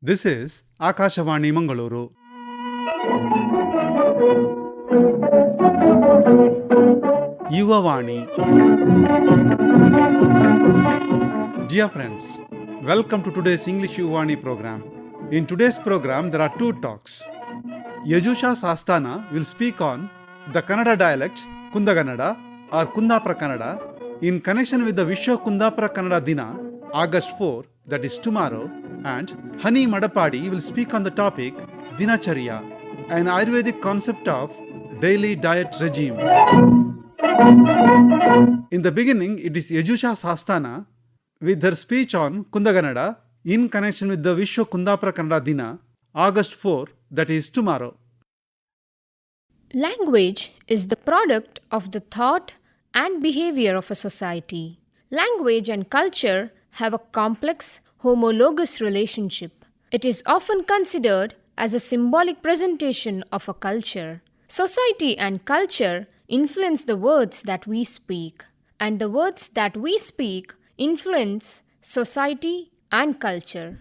This is Akashavani Mangaluru. Yuvavani. Dear friends, welcome to today's English Yuvavani program. In today's program, there are two talks. Yajusha Sasthana will speak on the Kannada dialect Kundagannada or Kundapra Kannada in connection with the World Kundapra Kannada Dina, August 4, that is tomorrow, and Hani Madappadi will speak on the topic Dinacharya, an Ayurvedic concept of daily diet regime. In the beginning, it is Yajusha Sasthana with her speech on Kundagannada in connection with the World Kundapra Kannada Dina, August 4, that is tomorrow. Language is the product of the thought and behavior of a society. Language and culture have a complex, homologous relationship. It is often considered as a symbolic presentation of a culture. Society and culture influence the words that we speak, and the words that we speak influence society and culture.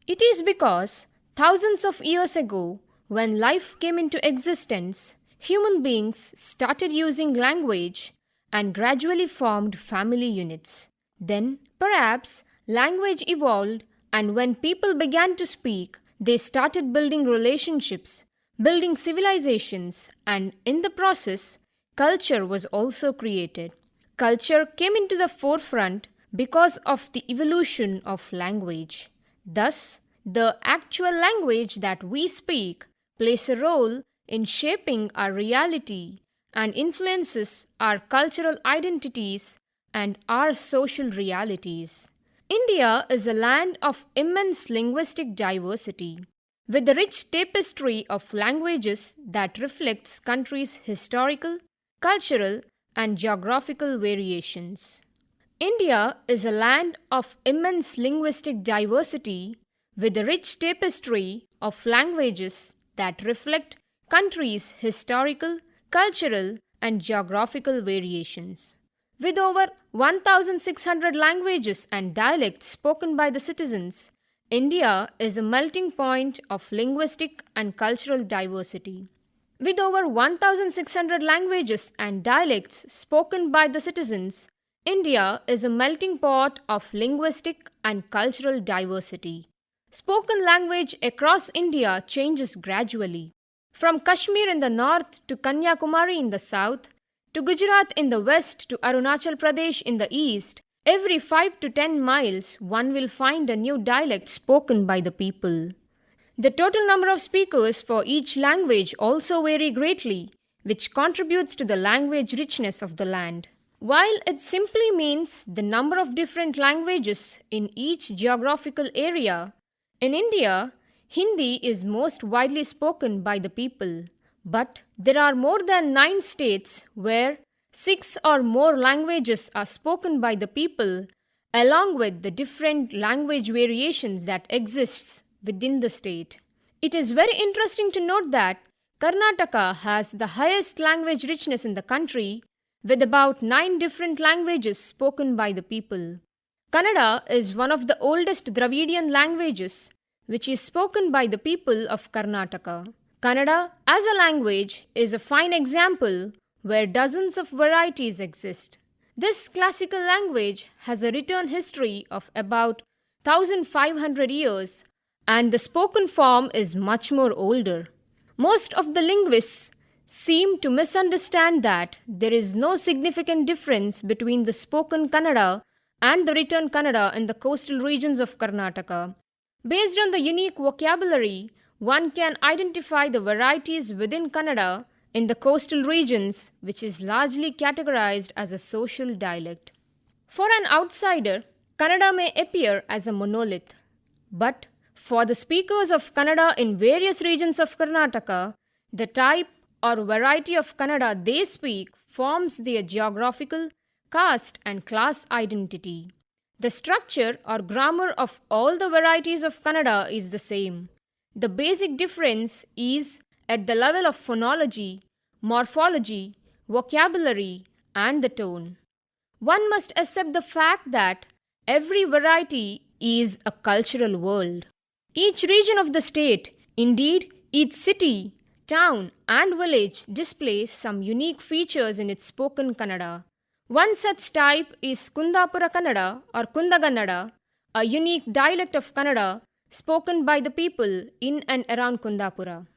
It is because thousands of years ago, when life came into existence, human beings started using language and gradually formed family units. Then, perhaps, language evolved, and when people began to speak, they started building relationships, building civilizations, and in the process, culture was also created. Culture came into the forefront because of the evolution of language. Thus, the actual language that we speak plays a role in shaping our reality and influences our cultural identities and our social realities. India is a land of immense linguistic diversity, with a rich tapestry of languages that reflects country's historical, cultural, and geographical variations. India is a land of immense linguistic diversity, with a rich tapestry of languages that reflect country's historical, cultural, and geographical variations. With over 1,600 languages and dialects spoken by the citizens, India is a melting point of linguistic and cultural diversity. With over 1,600 languages and dialects spoken by the citizens, India is a melting pot of linguistic and cultural diversity. Spoken language across India changes gradually. From Kashmir in the north to Kanyakumari in the south, to Gujarat in the west to Arunachal Pradesh in the east, every 5 to 10 miles one will find a new dialect spoken by the people. The total number of speakers for each language also vary greatly, which contributes to the language richness of the land. While it simply means the number of different languages in each geographical area, in India, Hindi is most widely spoken by the people. But there are more than 9 states where 6 or more languages are spoken by the people, along with the different language variations that exists within the state. It is very interesting to note that Karnataka has the highest language richness in the country, with about 9 different languages spoken by the people. Kannada is one of the oldest Dravidian languages, which is spoken by the people of Karnataka. Kannada, as a language, is a fine example where dozens of varieties exist. This classical language has a written history of about 1,500 years, and the spoken form is much more older. Most of the linguists seem to misunderstand that there is no significant difference between the spoken Kannada and the written Kannada in the coastal regions of Karnataka. Based on the unique vocabulary, one can identify the varieties within Kannada in the coastal regions, which is largely categorized as a social dialect. For an outsider, Kannada may appear as a monolith, but for the speakers of Kannada in various regions of Karnataka, the type or variety of Kannada they speak forms their geographical, caste, and class identity. The structure or grammar of all the varieties of Kannada is the same. The basic difference is at the level of phonology, morphology, vocabulary, and the tone. One must accept the fact that every variety is a cultural world. Each region of the state, indeed each city, town and village displays some unique features in its spoken Kannada. One such type is Kundapura Kannada or Kundagannada, a unique dialect of Kannada spoken by the people in and around Kundapura.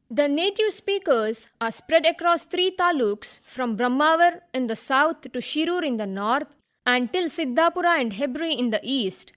The native speakers are spread across three taluks from Brahmavar in the south to Shirur in the north and till Siddhapura and Hebri in the east.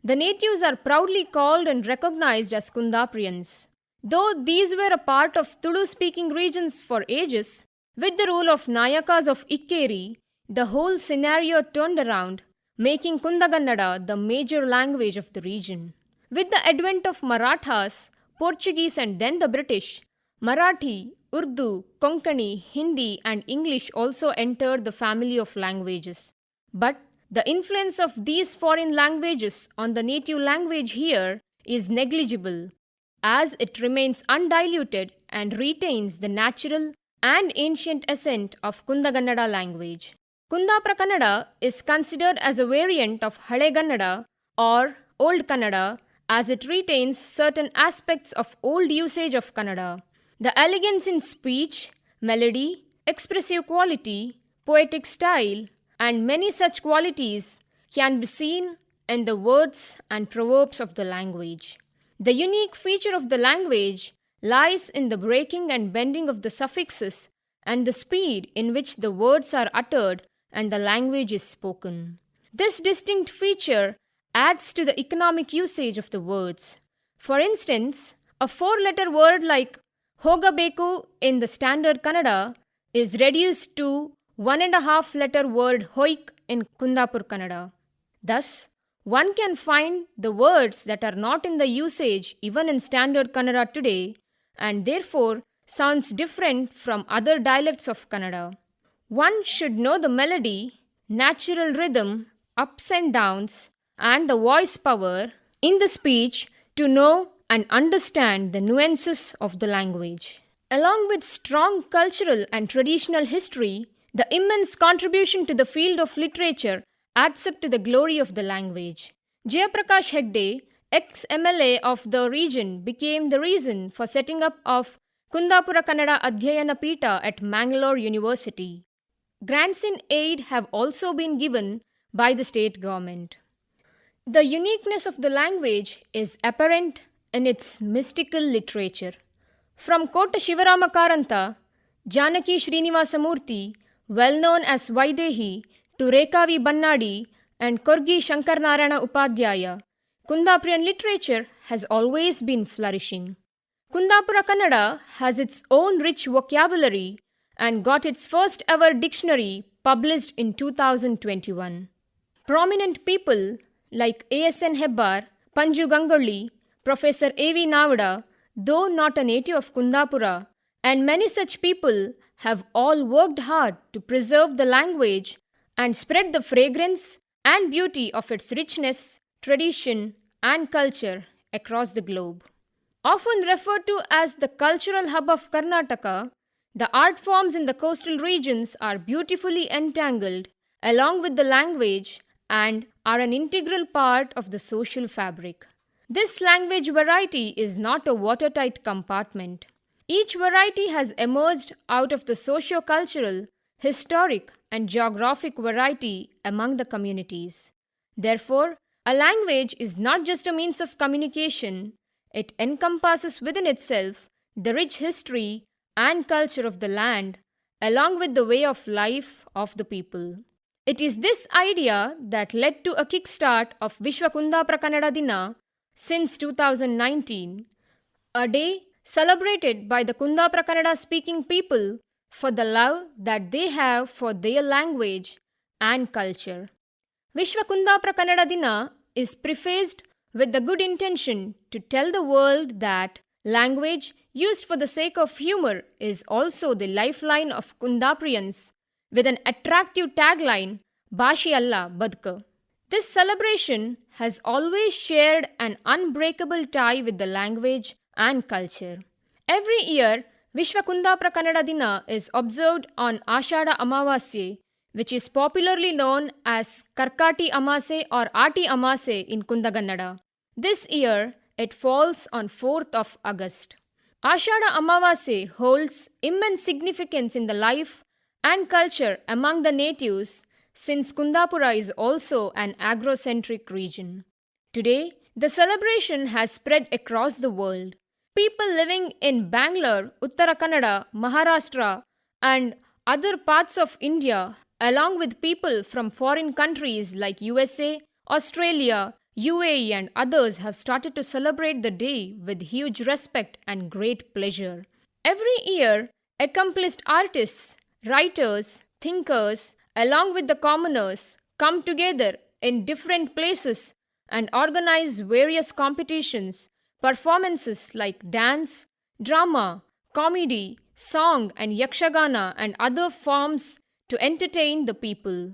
The natives are proudly called and recognized as Kundaprians. Though these were a part of Tulu-speaking regions for ages, with the rule of Nayakas of Ikkeri, the whole scenario turned around, making Kundagannada the major language of the region. With the advent of Marathas, Portuguese and then the British, Marathi, Urdu, Konkani, Hindi and English also entered the family of languages. But the influence of these foreign languages on the native language here is negligible, as it remains undiluted and retains the natural and ancient accent of Kundagannada language. Kundapra Kannada is considered as a variant of Hale Kannada or Old Kannada, as it retains certain aspects of old usage of Kannada. The elegance in speech, melody, expressive quality, poetic style, and many such qualities can be seen in the words and proverbs of the language. The unique feature of the language lies in the breaking and bending of the suffixes and the speed in which the words are uttered and the language is spoken. This distinct feature adds to the economic usage of the words. For instance, a four-letter word like Hogabeku in the standard Kannada is reduced to 1.5-letter word Hoik in Kundapur Kannada. Thus, one can find the words that are not in the usage even in standard Kannada today and therefore sounds different from other dialects of Kannada. One should know the melody, natural rhythm, ups and downs, and the voice power in the speech to know and understand the nuances of the language. Along with strong cultural and traditional history, the immense contribution to the field of literature adds up to the glory of the language. Jayaprakash Hegde, ex-MLA of the region, became the reason for setting up of Kundapura Kannada Adhyayana Pita at Mangalore University. Grants in aid have also been given by the state government. The uniqueness of the language is apparent in its mystical literature. From Kota Shivarama Karanta, Janaki Srinivasa Murthy, well known as Vaidehi, to Rekavi Bannadi and Korgi Shankarnarayana Upadhyaya, Kundaprian literature has always been flourishing. Kundapura Kannada has its own rich vocabulary and got its first ever dictionary published in 2021. Prominent people like A.S.N. Hebbar, Panju Gangolli, Professor A.V. Navada, though not a native of Kundapura, and many such people have all worked hard to preserve the language and spread the fragrance and beauty of its richness, tradition, and culture across the globe. Often referred to as the cultural hub of Karnataka, the art forms in the coastal regions are beautifully entangled along with the language and are an integral part of the social fabric. This language variety is not a watertight compartment. Each variety has emerged out of the socio-cultural, historic, and geographic variety among the communities. Therefore, a language is not just a means of communication, it encompasses within itself the rich history and culture of the land, along with the way of life of the people. It is this idea that led to a kickstart of Vishwa Kundapra Kannada Dina since 2019, a day celebrated by the Kundapra Kannada speaking people for the love that they have for their language and culture. Vishwa Kundapra Kannada Dina is prefaced with the good intention to tell the world that language used for the sake of humor is also the lifeline of Kundaprians with an attractive tagline, Bhashi Alla Badka. This celebration has always shared an unbreakable tie with the language and culture. Every year, Vishwa Kundapra Kannada Dina is observed on Ashada Amavasye, which is popularly known as Karkati Amase or Ati Amase in Kundagannada. This year, it falls on 4th of August. Ashada Amavase holds immense significance in the life and culture among the natives since Kundapura is also an agrocentric region. Today, the celebration has spread across the world. People living in Bangalore, Uttara Kannada, Maharashtra, and other parts of India, along with people from foreign countries like USA, Australia, UAE, and others, have started to celebrate the day with huge respect and great pleasure. Every year, accomplished artists, writers, thinkers, along with the commoners, come together in different places and organize various competitions, performances like dance, drama, comedy, song, and yakshagana and other forms to entertain the people.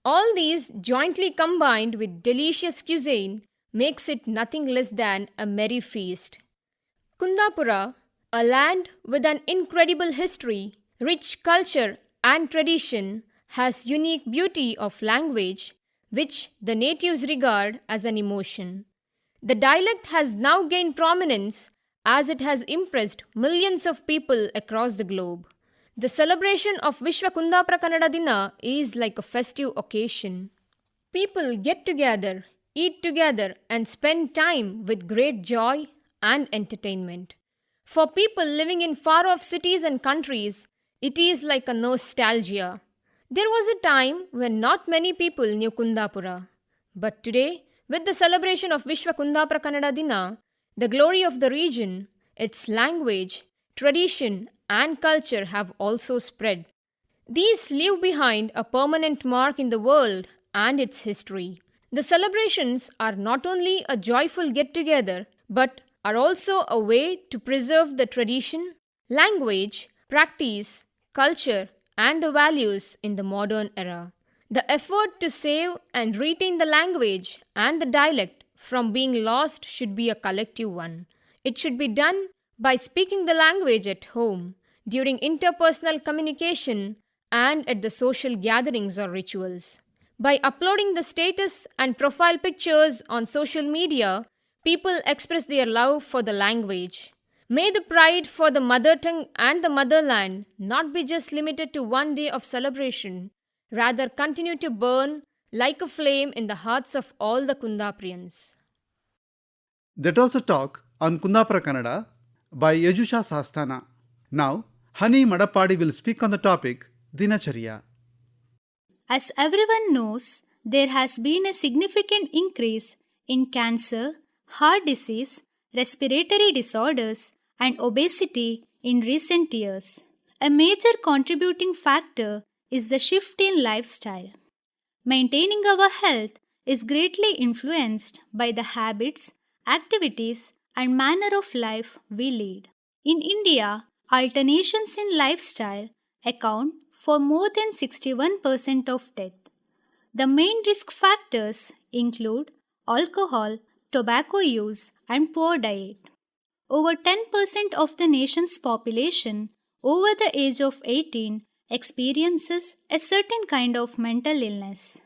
All these jointly combined with delicious cuisine makes it nothing less than a merry feast. Kundapura, a land with an incredible history, rich culture and tradition, has unique beauty of language which the natives regard as an emotion. The dialect has now gained prominence as it has impressed millions of people across the globe. The celebration of Vishwa Kundapra Kannada Dina is like a festive occasion. People get together, eat together, and spend time with great joy and entertainment. For people living in far off cities and countries, it is like a nostalgia. There was a time when not many people knew Kundapura. But today, with the celebration of Vishwa Kundapra Kannada Dina, the glory of the region, its language, tradition, and culture have also spread. These leave behind a permanent mark in the world and its history. The celebrations are not only a joyful get together, but are also a way to preserve the tradition, language, practice, culture, and the values in the modern era. The effort to save and retain the language and the dialect from being lost should be a collective one. It should be done by speaking the language at home, during interpersonal communication, and at the social gatherings or rituals. By uploading the status and profile pictures on social media, people express their love for the language. May the pride for the mother tongue and the motherland not be just limited to one day of celebration, rather continue to burn like a flame in the hearts of all the Kundaprians. That was a talk on Kundapra Kannada by Yajusha Sasthana. Now, Hani Madappadi will speak on the topic Dinacharya. As everyone knows, there has been a significant increase in cancer, heart disease, respiratory disorders, and obesity in recent years. A major contributing factor is the shift in lifestyle. Maintaining our health is greatly influenced by the habits, activities, and manner of life we lead. In India, alternations in lifestyle account for more than 61% of death. The main risk factors include alcohol, tobacco use, and poor diet. Over 10% of the nation's population over the age of 18 experiences a certain kind of mental illness.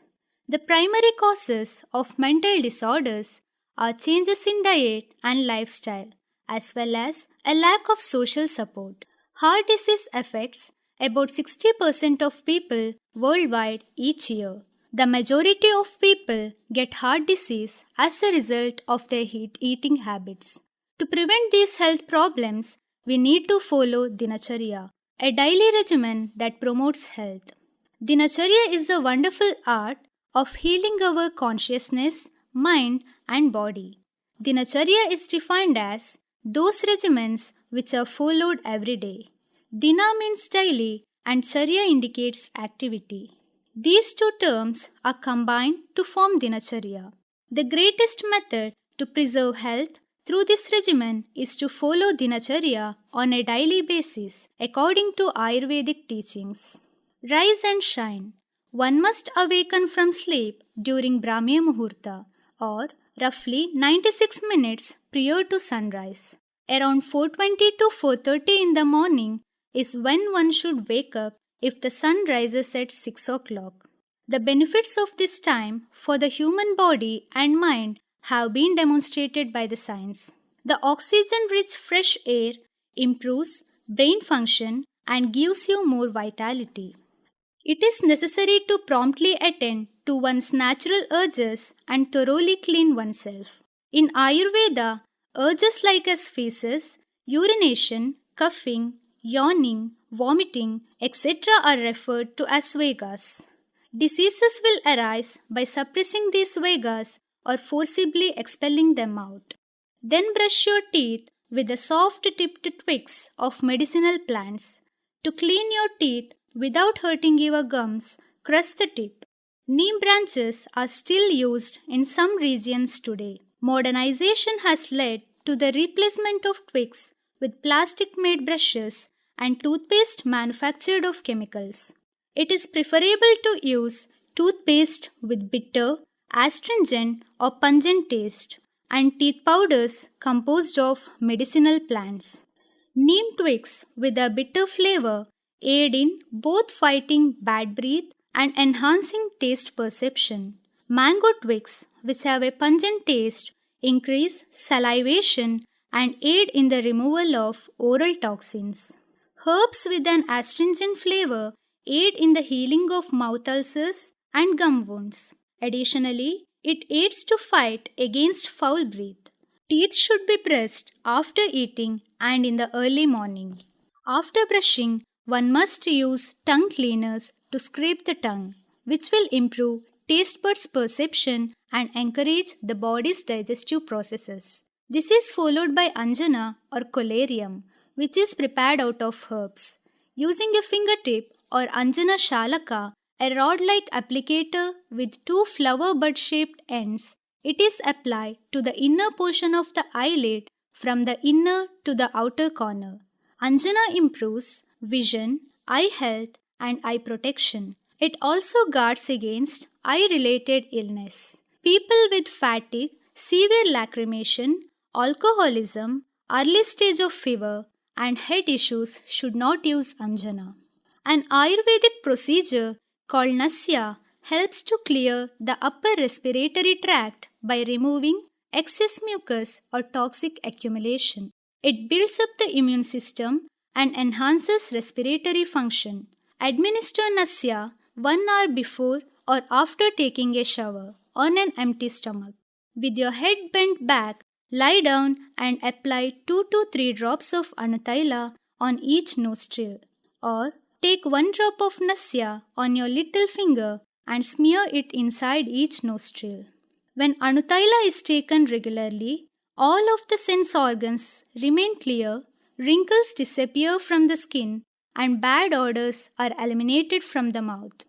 The primary causes of mental disorders are changes in diet and lifestyle, as well as a lack of social support. Heart disease affects about 60% of people worldwide each year. The majority of people get heart disease as a result of their eating habits. To prevent these health problems, we need to follow Dinacharya, a daily regimen that promotes health. Dinacharya is a wonderful art of healing our consciousness, mind, and body. Dinacharya is defined as those regimens which are followed every day. Dina means daily and Charya indicates activity. These two terms are combined to form Dinacharya. The greatest method to preserve health through this regimen is to follow Dinacharya on a daily basis according to Ayurvedic teachings. Rise and shine. One must awaken from sleep during Brahmi Muhurta, or roughly 96 minutes prior to sunrise. Around 4:20 to 4:30 in the morning is when one should wake up if the sun rises at 6 o'clock. The benefits of this time for the human body and mind have been demonstrated by the science. The oxygen-rich fresh air improves brain function and gives you more vitality. It is necessary to promptly attend to one's natural urges and thoroughly clean oneself. In Ayurveda, urges like as feces, urination, coughing, yawning, vomiting, etc. are referred to as vegas. Diseases will arise by suppressing these vegas or forcibly expelling them out. Then brush your teeth with the soft tipped twigs of medicinal plants. To clean your teeth without hurting your gums, crush the tip. Neem branches are still used in some regions today. Modernization has led to the replacement of twigs with plastic made brushes and toothpaste manufactured of chemicals. It is preferable to use toothpaste with bitter, astringent, or pungent taste and teeth powders composed of medicinal plants. Neem twigs with a bitter flavor aid in both fighting bad breath and enhancing taste perception. Mango twigs, which have a pungent taste, increase salivation and aid in the removal of oral toxins. Herbs with an astringent flavor aid in the healing of mouth ulcers and gum wounds. Additionally, it aids to fight against foul breath. Teeth should be brushed after eating and in the early morning. After brushing, one must use tongue cleaners to scrape the tongue, which will improve taste buds perception and encourage the body's digestive processes. This is followed by anjana or collyrium, which is prepared out of herbs. Using a fingertip or anjana shalaka, a rod-like applicator with two flower bud-shaped ends, it is applied to the inner portion of the eyelid from the inner to the outer corner. Anjana improves vision, eye health, and eye protection. It also guards against eye-related illness. People with fatigue, severe lacrimation, alcoholism, early stage of fever, and head issues should not use anjana. An Ayurvedic procedure called nasya helps to clear the upper respiratory tract by removing excess mucus or toxic accumulation. It builds up the immune system and enhances respiratory function. Administer nasya 1 hour before or after taking a shower on an empty stomach. With your head bent back, lie down and apply 2 to 3 drops of anuttaila on each nostril, or take 1 drop of nasya on your little finger and smear it inside each nostril. When anuttaila is taken regularly, all of the sense organs remain clear, wrinkles disappear from the skin, and bad odors are eliminated from the mouth.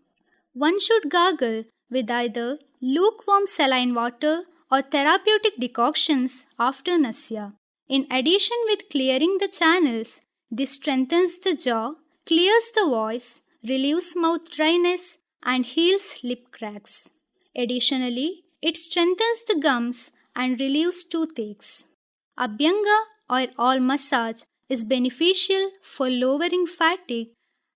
One should gargle with either lukewarm saline water or therapeutic decoctions after nasya. In addition with clearing the channels, this strengthens the jaw, clears the voice, relieves mouth dryness, and heals lip cracks. Additionally, it strengthens the gums and relieves toothaches. Abhyanga or oil massage is beneficial for lowering fatigue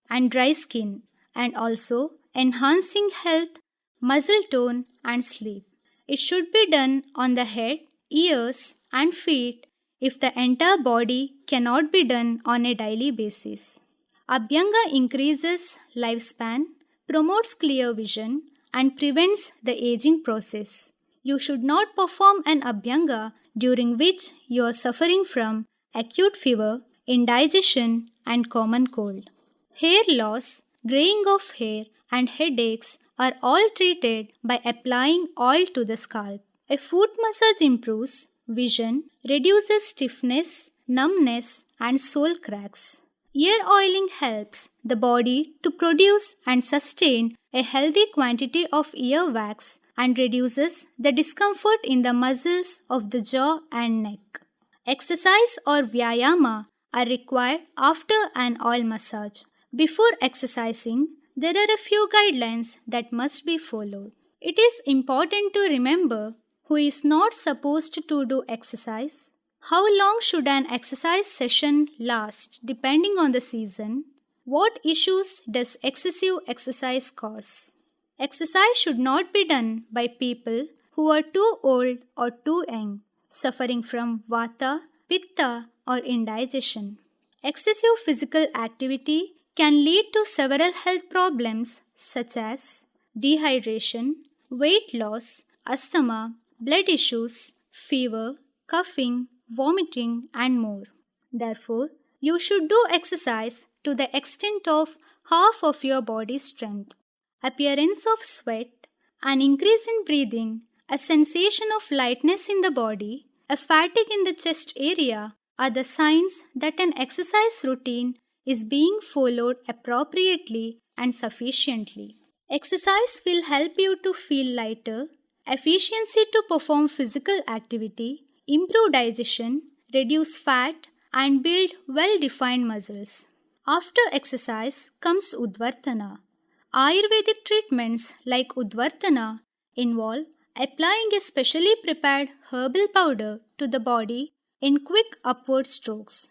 and dry skin and also enhancing health, muscle tone, and sleep. It should be done on the head, ears, and feet if the entire body cannot be done on a daily basis. Abhyanga increases lifespan, promotes clear vision, and prevents the aging process. You should not perform an abhyanga during which you are suffering from acute fever, indigestion, and common cold. Hair loss, graying of hair, and headaches are all treated by applying oil to the scalp. A foot massage improves vision, reduces stiffness, numbness, and sole cracks. Ear oiling helps the body to produce and sustain a healthy quantity of ear wax and reduces the discomfort in the muscles of the jaw and neck. Exercise or vyayama are required after an oil massage. Before exercising, there are a few guidelines that must be followed. It is important to remember who is not supposed to do exercise, how long should an exercise session last depending on the season, what issues does excessive exercise cause. Exercise should not be done by people who are too old or too young. suffering from vata, pitta, or indigestion. Excessive physical activity can lead to several health problems such as dehydration, weight loss, asthma, blood issues, fever, coughing, vomiting, and more. Therefore, you should do exercise to the extent of half of your body's strength. Appearance of sweat, an increase in breathing, a sensation of lightness in the body, a fatigue in the chest area are the signs that an exercise routine is being followed appropriately and sufficiently. Exercise will help you to feel lighter, efficiency to perform physical activity, improve digestion, reduce fat, and build well defined muscles. After exercise comes Udvartana. Ayurvedic treatments like Udvartana involve applying a specially prepared herbal powder to the body in quick upward strokes.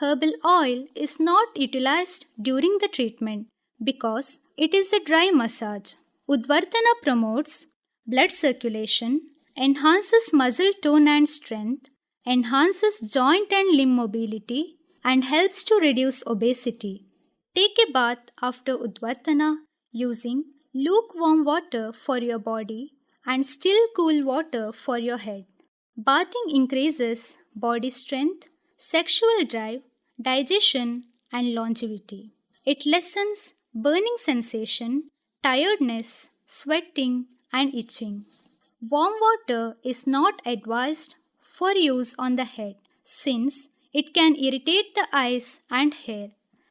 Herbal oil is not utilized during the treatment because it is a dry massage. Udvartana promotes blood circulation, enhances muscle tone and strength, enhances joint and limb mobility, and helps to reduce obesity. Take a bath after Udvartana using lukewarm water for your body and still cool water for your head. Bathing increases body strength, sexual drive, digestion, and longevity. It lessens burning sensation, tiredness, sweating, and itching. Warm water is not advised for use on the head since it can irritate the eyes and hair.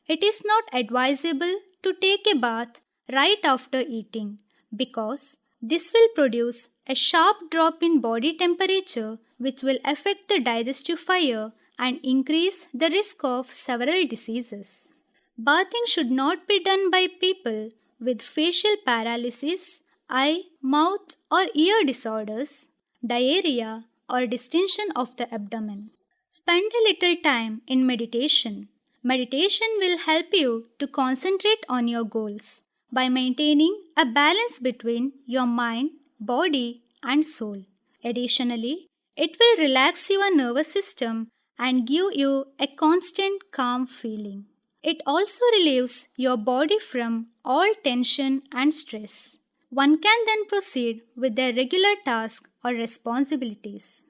It is not advisable to take a bath right after eating because this will produce a sharp drop in body temperature which will affect the digestive fire and increase the risk of several diseases. Bathing should not be done by people with facial paralysis, eye, mouth, or ear disorders, diarrhea, or distension of the abdomen. Spend a little time in meditation. Meditation will help you to concentrate on your goals by maintaining a balance between your mind, body, and soul. Additionally, it will relax your nervous system and give you a constant calm feeling. It also relieves your body from all tension and stress. One can then proceed with their regular tasks or responsibilities.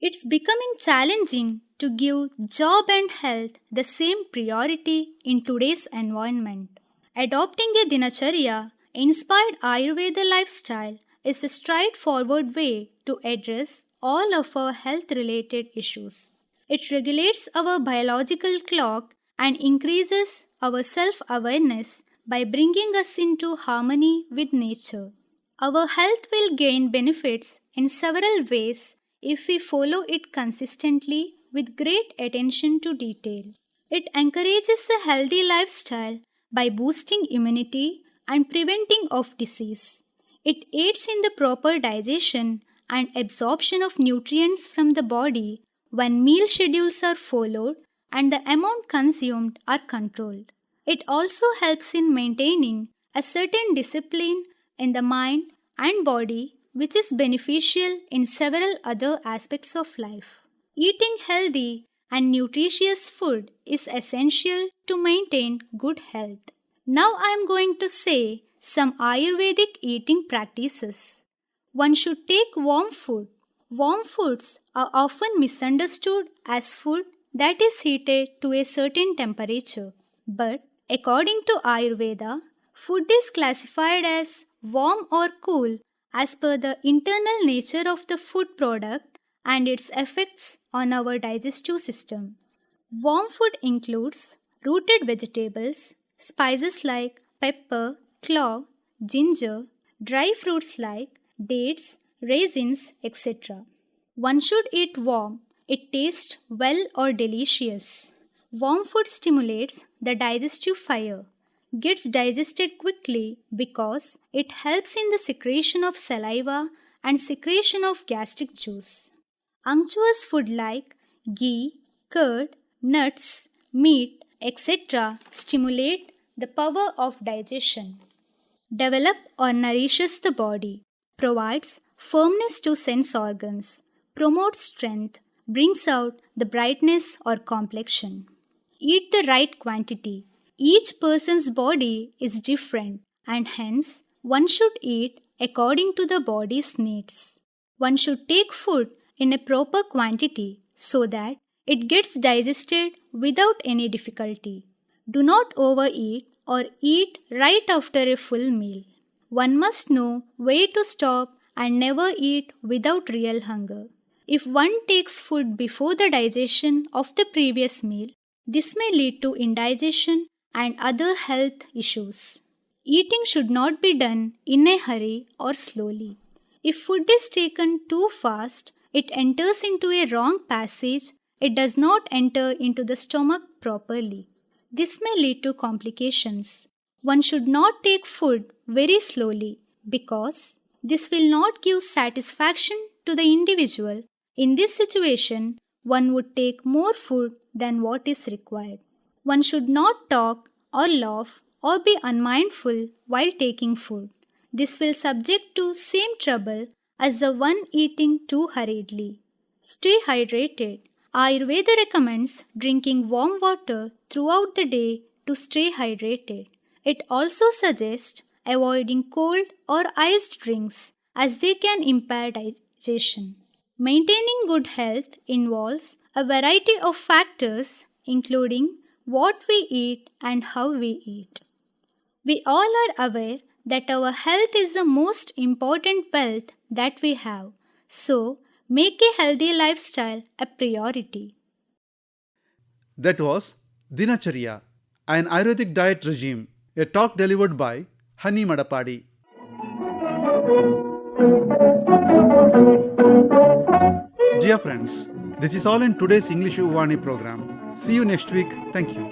It's becoming challenging to give job and health the same priority in today's environment. Adopting a Dinacharya inspired Ayurveda lifestyle is a straightforward way to address all of our health related issues. It regulates our biological clock and increases our self awareness by bringing us into harmony with nature. Our health will gain benefits in several ways if we follow it consistently with great attention to detail. It encourages a healthy lifestyle by boosting immunity and preventing of disease. It aids in the proper digestion and absorption of nutrients from the body when meal schedules are followed and the amount consumed are controlled. It also helps in maintaining a certain discipline in the mind and body, which is beneficial in several other aspects of life. Eating healthy and nutritious food is essential to maintain good health. Now I am going to say some Ayurvedic eating practices. One should take warm food. Warm foods are often misunderstood as food that is heated to a certain temperature. But according to Ayurveda, food is classified as warm or cool as per the internal nature of the food product and its effects on our digestive system. Warm food includes rooted vegetables, spices like pepper, clove, ginger, dry fruits like dates, raisins, etc. One should eat warm. It tastes well or delicious. Warm food stimulates the digestive fire, gets digested quickly because it helps in the secretion of saliva and secretion of gastric juice. Unctuous food like ghee, curd, nuts, meat, etc. stimulate the power of digestion. Develop or nourishes the body, provides firmness to sense organs, promotes strength, brings out the brightness or complexion. Eat the right quantity. Each person's body is different and hence one should eat according to the body's needs. One should take food in a proper quantity so that it gets digested without any difficulty. Do not overeat or eat right after a full meal. One must know where to stop and never eat without real hunger. If one takes food before the digestion of the previous meal, this may lead to indigestion and other health issues. Eating should not be done in a hurry or slowly. If food is taken too fast, it enters into a wrong passage. It does not enter into the stomach properly. This may lead to complications. One should not take food very slowly because this will not give satisfaction to the individual. In this situation, one would take more food than what is required. One should not talk or laugh or be unmindful while taking food. This will subject to same trouble as the one eating too hurriedly. Stay hydrated. Ayurveda recommends drinking warm water throughout the day to stay hydrated. It also suggests avoiding cold or iced drinks as they can impair digestion. Maintaining good health involves a variety of factors including what we eat and how we eat. We all are aware that our health is the most important wealth that we have. So, make a healthy lifestyle a priority. That was Dinacharya, an Ayurvedic diet regime, a talk delivered by Hani Madappadi. Dear friends, this is all in today's English Yuvavani program. See you next week. Thank you.